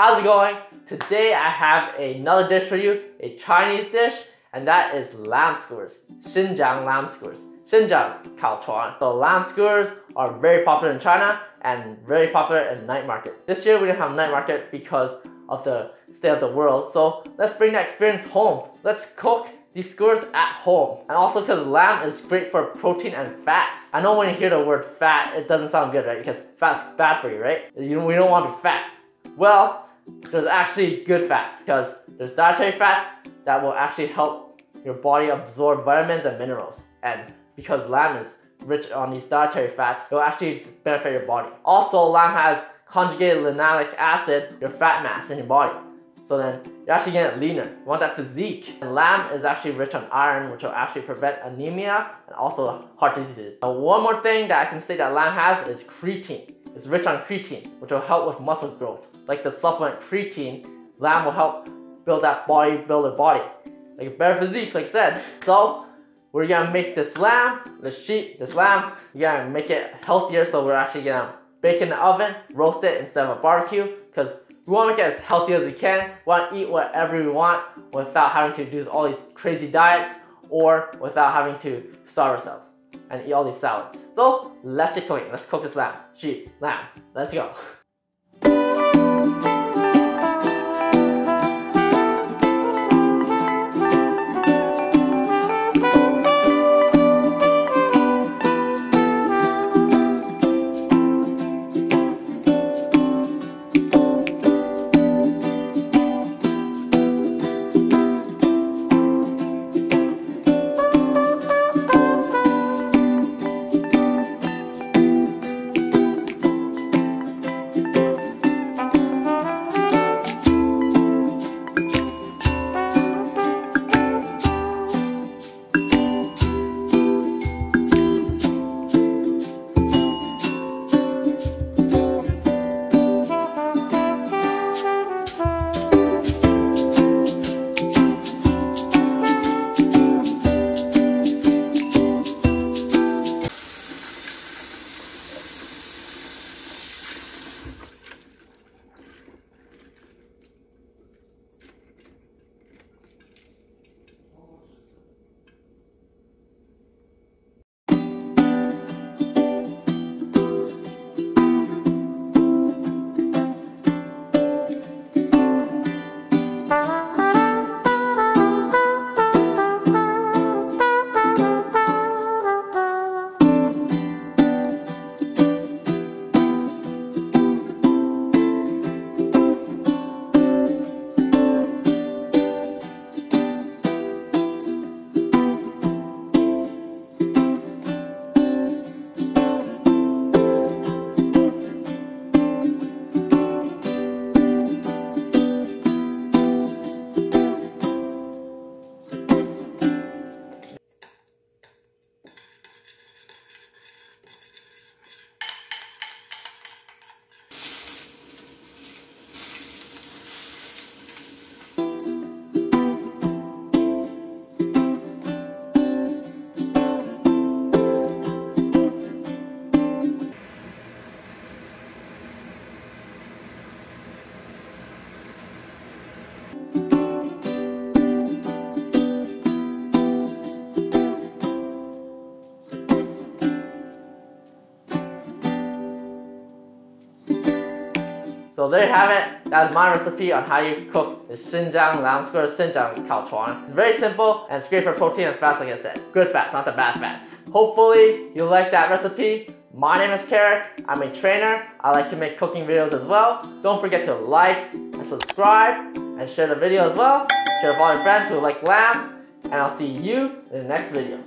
How's it going? Today I have another dish for you, a Chinese dish, and that is lamb skewers. Xinjiang lamb skewers. Xinjiang Sichuan. So lamb skewers are very popular in China and very popular in night markets. This year we didn't have night market because of the state of the world, so let's bring that experience home. Let's cook these skewers at home. And also because lamb is great for protein and fats. I know when you hear the word fat, it doesn't sound good, right? Because fat's bad for you, right? We don't want to be fat. Well, there's actually good fats because there's dietary fats that will actually help your body absorb vitamins and minerals. And because lamb is rich on these dietary fats, it will actually benefit your body. Also, lamb has conjugated linoleic acid, your fat mass in your body. So then you're actually getting leaner. You want that physique. And lamb is actually rich on iron, which will actually prevent anemia and also heart diseases. Now, one more thing that I can say that lamb has is creatine. It's rich on creatine, which will help with muscle growth. Like the supplement creatine, lamb will help build that bodybuilder body. Like a better physique, like I said. So we're gonna make this lamb, this lamb, we're gonna make it healthier, so we're actually gonna bake it in the oven, roast it instead of a barbecue, because we want to make it as healthy as we can. We want to eat whatever we want without having to do all these crazy diets or without having to starve ourselves and eat all these salads. So let's get cooking. Let's cook this lamb. Lamb. Let's go. So there you have it. That's my recipe on how you cook the Xinjiang lamb skewer, Xinjiang Sichuan. It's very simple and it's great for protein and fats, like I said. Good fats, not the bad fats. Hopefully you like that recipe. My name is Keric. I'm a trainer. I like to make cooking videos as well. Don't forget to like and subscribe and share the video as well. Share with all your friends who like lamb. And I'll see you in the next video.